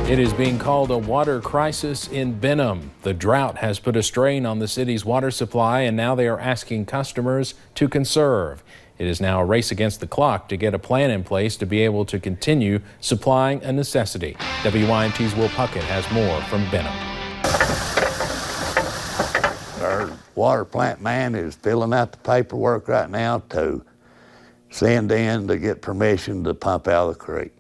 It is being called a water crisis in Benham. The drought has put a strain on the city's water supply, and now they are asking customers to conserve. It is now a race against the clock to get a plan in place to be able to continue supplying a necessity. WYMT's Will Puckett has more from Benham. Our water plant man is filling out the paperwork right now to send in to get permission to pump out of the creek.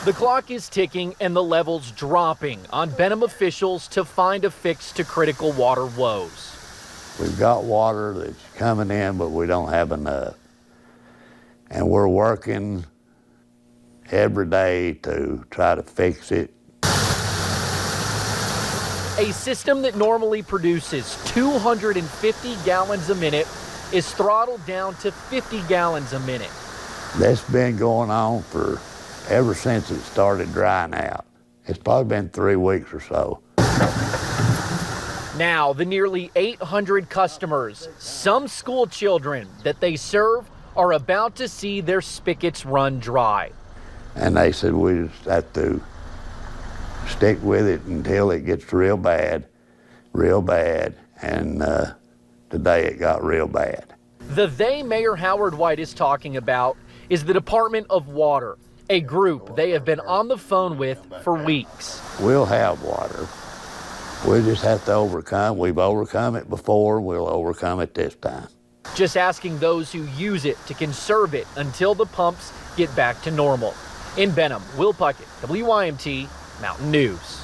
The clock is ticking and the levels dropping on Benham officials to find a fix to critical water woes. We've got water that's coming in, but we don't have enough. And we're working every day to try to fix it. A system that normally produces 250 gallons a minute is throttled down to 50 gallons a minute. That's been going on for ever since it started drying out. It's probably been 3 weeks or so. Now, the nearly 800 customers, some school children that they serve, are about to see their spigots run dry. And they said we just have to stick with it until it gets real bad. And today it got real bad. The they Mayor Howard White is talking about is the Department of Water, a group they have been on the phone with for weeks. We'll have water. We'll just have to overcome. We've overcome it before. We'll overcome it this time. Just asking those who use it to conserve it until the pumps get back to normal. In Benham, Will Puckett, WYMT Mountain News.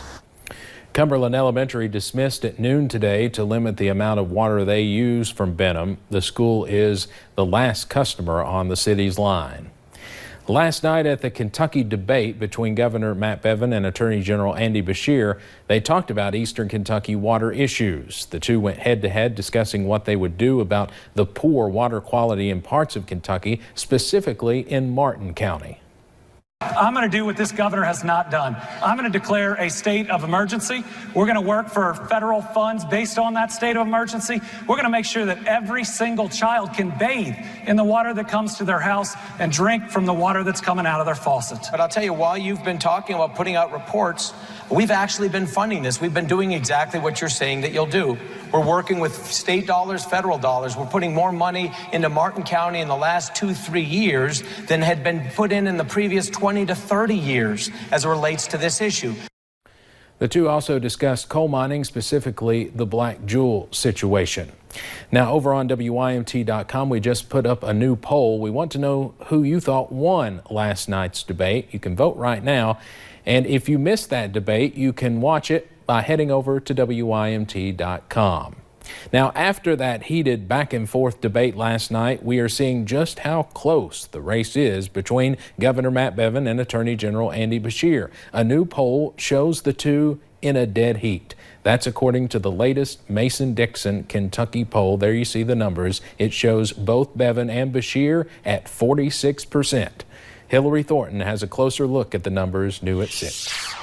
Cumberland Elementary dismissed at noon today to limit the amount of water they use from Benham. The school is the last customer on the city's line. Last night at the Kentucky debate between Governor Matt Bevin and Attorney General Andy Beshear, they talked about Eastern Kentucky water issues. The two went head-to-head discussing what they would do about the poor water quality in parts of Kentucky, specifically in Martin County. I'm going to do what this governor has not done. I'm going to declare a state of emergency. We're going to work for federal funds based on that state of emergency. We're going to make sure that every single child can bathe in the water that comes to their house and drink from the water that's coming out of their faucet. But I'll tell you, while you've been talking about putting out reports, we've actually been funding this. We've been doing exactly what you're saying that you'll do. We're working with state dollars, federal dollars. We're putting more money into Martin County in the last 2-3 years than had been put in the previous 20 to 30 years as it relates to this issue. The two also discussed coal mining, specifically the Black Jewel situation. Now, over on WYMT.com, we just put up a new poll. We want to know who you thought won last night's debate. You can vote right now. And if you missed that debate, you can watch it by heading over to WYMT.com. Now, after that heated back and forth debate last night, we are seeing just how close the race is between Governor Matt Bevin and Attorney General Andy Beshear. A new poll shows the two in a dead heat. That's according to the latest Mason-Dixon Kentucky poll. There you see the numbers. It shows both Bevin and Beshear at 46%. Hillary Thornton has a closer look at the numbers, new at 6.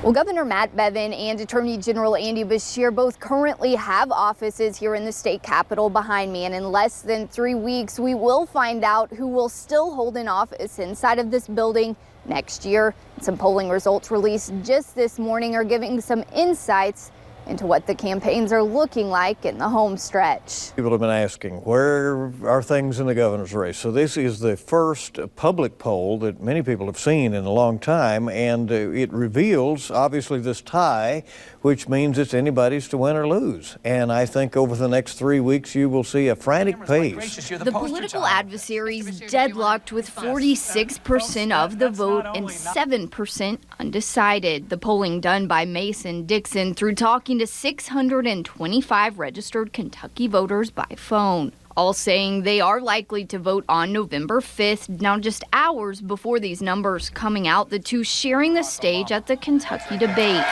Well, Governor Matt Bevin and Attorney General Andy Beshear both currently have offices here in the state capitol behind me, and in less than 3 weeks, we will find out who will still hold an office inside of this building next year. Some polling results released just this morning are giving some insights into what the campaigns are looking like in the home stretch. People have been asking, where are things in the governor's race? So this is the first public poll that many people have seen in a long time, and it reveals, obviously, this tie, which means it's anybody's to win or lose. And I think over the next 3 weeks, you will see a frantic pace. The political adversaries deadlocked with 46% of the vote and 7% undecided. The polling done by Mason-Dixon through talking to 625 registered Kentucky voters by phone, all saying they are likely to vote on November 5th. Now, just hours before these numbers coming out, the two sharing the stage at the Kentucky debate,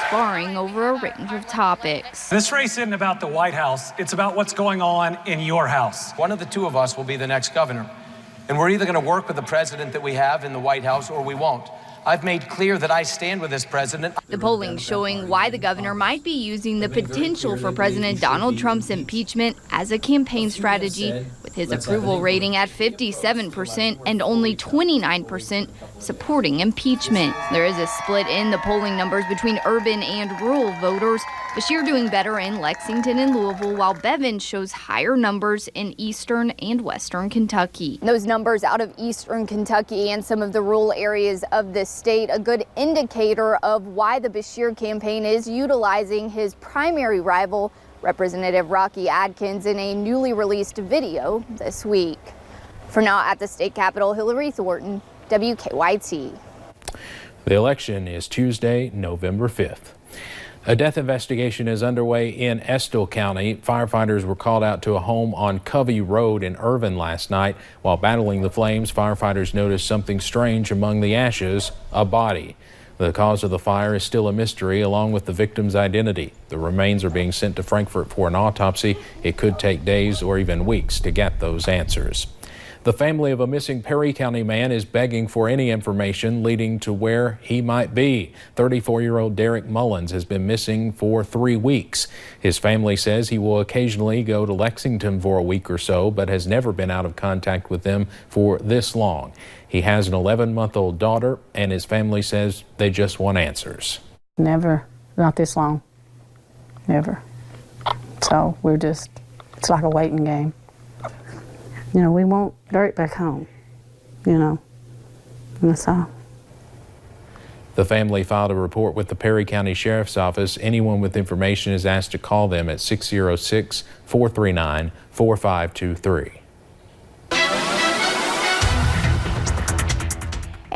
sparring over a range of topics. This race isn't about the White House. It's about what's going on in your house. One of the two of us will be the next governor. And we're either going to work with the president that we have in the White House or we won't. I've made clear that I stand with this president. The polling showing why the governor might be using the potential for President Donald Trump's impeachment as a campaign strategy, with his approval rating at 57% and only 29% supporting impeachment. There is a split in the polling numbers between urban and rural voters. Beshear doing better in Lexington and Louisville, while Bevin shows higher numbers in eastern and western Kentucky. Those numbers out of eastern Kentucky and some of the rural areas of this state, a good indicator of why the Beshear campaign is utilizing his primary rival, Representative Rocky Adkins, in a newly released video this week. For now, at the state capitol, Hillary Thornton, WKYT. The election is Tuesday, November 5th. A death investigation is underway in Estill County. Firefighters were called out to a home on Covey Road in Irvin last night. While battling the flames, firefighters noticed something strange among the ashes, a body. The cause of the fire is still a mystery, along with the victim's identity. The remains are being sent to Frankfort for an autopsy. It could take days or even weeks to get those answers. The family of a missing Perry County man is begging for any information leading to where he might be. 34-year-old Derek Mullins has been missing for 3 weeks. His family says he will occasionally go to Lexington for a week or so, but has never been out of contact with them for this long. He has an 11-month-old daughter, and his family says they just want answers. Never, not this long, never. So it's like a waiting game. You know, we want Derek back home, you know, and that's all. The family filed a report with the Perry County Sheriff's Office. Anyone with information is asked to call them at 606-439-4523.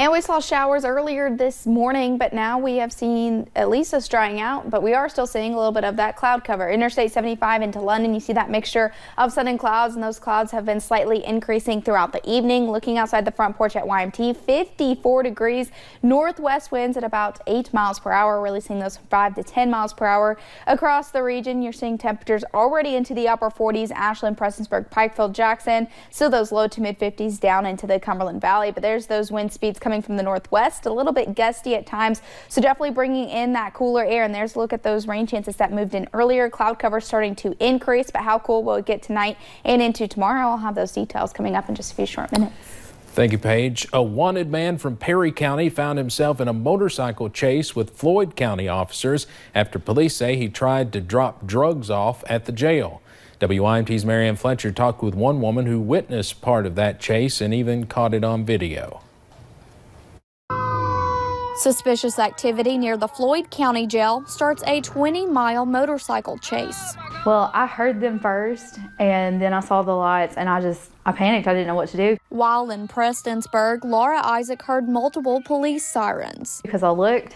And we saw showers earlier this morning, but now we have seen at least us drying out, but we are still seeing a little bit of that cloud cover. Interstate 75 into London, you see that mixture of sun and clouds, and those clouds have been slightly increasing throughout the evening. Looking outside the front porch at YMT, 54 degrees, northwest winds at about 8 miles per hour, really seeing those 5 to 10 miles per hour. Across the region, you're seeing temperatures already into the upper 40s, Ashland, Prestonsburg, Pikeville, Jackson, still those low to mid 50s down into the Cumberland Valley, but there's those wind speeds coming from the northwest, a little bit gusty at times, so definitely bringing in that cooler air. And there's a look at those rain chances that moved in earlier. Cloud cover starting to increase, but how cool will it get tonight and into tomorrow? I'll have those details coming up in just a few short minutes. Thank you, Paige. A wanted man from Perry County found himself in a motorcycle chase with Floyd County officers after police say he tried to drop drugs off at the jail. WYMT's Marianne Fletcher talked with one woman who witnessed part of that chase and even caught it on video. Suspicious activity near the Floyd County Jail starts a 20-mile motorcycle chase. Well, I heard them first, and then I saw the lights, and I panicked. I didn't know what to do. While in Prestonsburg, Laura Isaac heard multiple police sirens. Because I looked,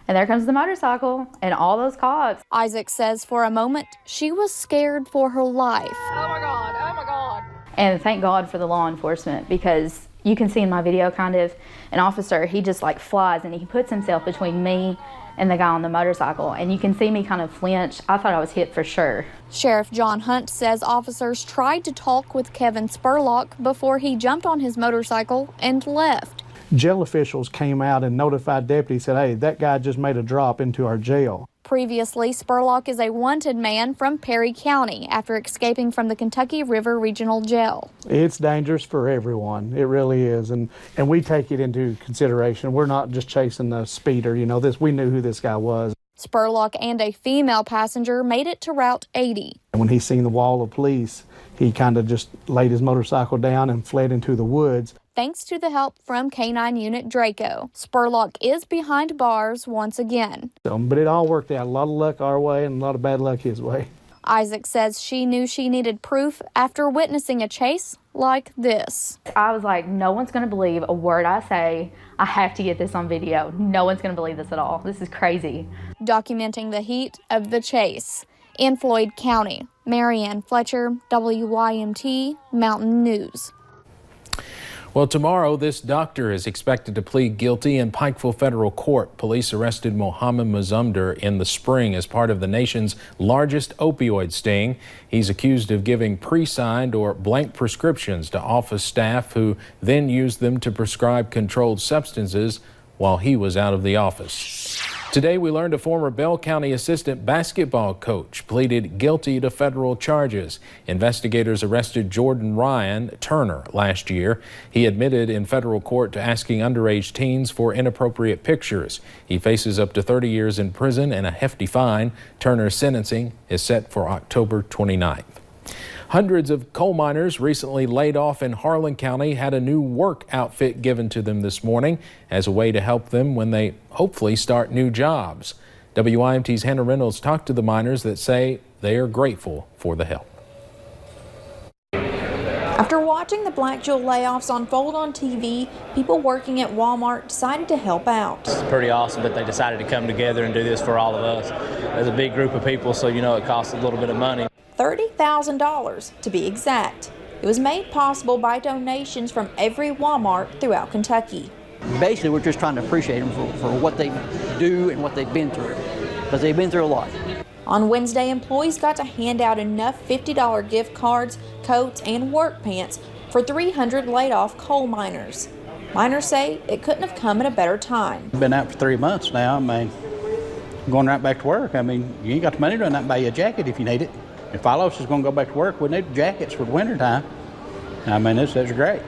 and there comes the motorcycle and all those cops. Isaac says for a moment, she was scared for her life. Oh my God, oh my God. And thank God for the law enforcement, because you can see in my video kind of an officer, he just like flies and he puts himself between me and the guy on the motorcycle, and you can see me kind of flinch. I thought I was hit for sure. Sheriff John Hunt says officers tried to talk with Kevin Spurlock before he jumped on his motorcycle and left. Jail officials came out and notified deputies, said, hey, that guy just made a drop into our jail. Previously, Spurlock is a wanted man from Perry County after escaping from the Kentucky River Regional Jail. It's dangerous for everyone. It really is. And we take it into consideration. We're not just chasing the speeder. You know, we knew who this guy was. Spurlock and a female passenger made it to Route 80. And when he seen the wall of police, he kind of just laid his motorcycle down and fled into the woods. Thanks to the help from K-9 Unit Draco, Spurlock is behind bars once again. But it all worked out. A lot of luck our way and a lot of bad luck his way. Isaac says she knew she needed proof after witnessing a chase like this. I was like, no one's going to believe a word I say. I have to get this on video. No one's going to believe this at all. This is crazy. Documenting the heat of the chase in Floyd County, Marianne Fletcher, WYMT Mountain News. Well, tomorrow, this doctor is expected to plead guilty in Pikeville Federal Court. Police arrested Mohammed Mazumdar in the spring as part of the nation's largest opioid sting. He's accused of giving pre-signed or blank prescriptions to office staff who then used them to prescribe controlled substances while he was out of the office. Today, we learned a former Bell County assistant basketball coach pleaded guilty to federal charges. Investigators arrested Jordan Ryan Turner last year. He admitted in federal court to asking underage teens for inappropriate pictures. He faces up to 30 years in prison and a hefty fine. Turner's sentencing is set for October 29th. Hundreds of coal miners recently laid off in Harlan County had a new work outfit given to them this morning as a way to help them when they hopefully start new jobs. WYMT's Hannah Reynolds talked to the miners that say they are grateful for the help. After watching the Black Jewel layoffs unfold on TV, people working at Walmart decided to help out. It's pretty awesome that they decided to come together and do this for all of us. There's a big group of people, so you know it costs a little bit of money. $30,000 to be exact. It was made possible by donations from every Walmart throughout Kentucky. Basically, we're just trying to appreciate them for what they do and what they've been through, because they've been through a lot. On Wednesday, employees got to hand out enough $50 gift cards, coats, and work pants for 300 laid-off coal miners. Miners say it couldn't have come at a better time. I've been out for 3 months now. I mean, going right back to work. I mean, you ain't got the money to run out and buy you a jacket if you need it. If all of us is going to go back to work, we need jackets for the winter time. I mean, this is great.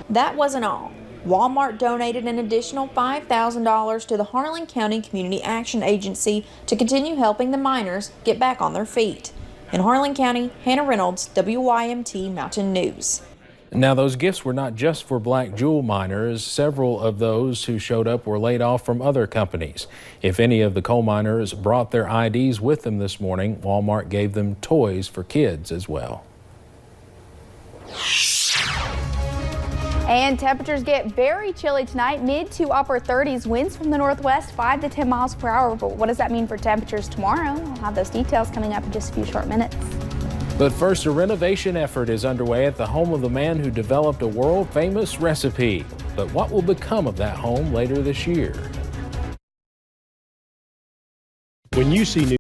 That wasn't all. Walmart donated an additional $5,000 to the Harlan County Community Action Agency to continue helping the miners get back on their feet. In Harlan County, Hannah Reynolds, WYMT Mountain News. Now, those gifts were not just for Black Jewel miners. Several of those who showed up were laid off from other companies. If any of the coal miners brought their IDs with them this morning, Walmart gave them toys for kids as well. And temperatures get very chilly tonight, mid to upper 30s, winds from the northwest 5 to 10 miles per hour. But what does that mean for temperatures tomorrow? I'll have those details coming up in just a few short minutes. But first, a renovation effort is underway at the home of the man who developed a world-famous recipe. But what will become of that home later this year? When you see new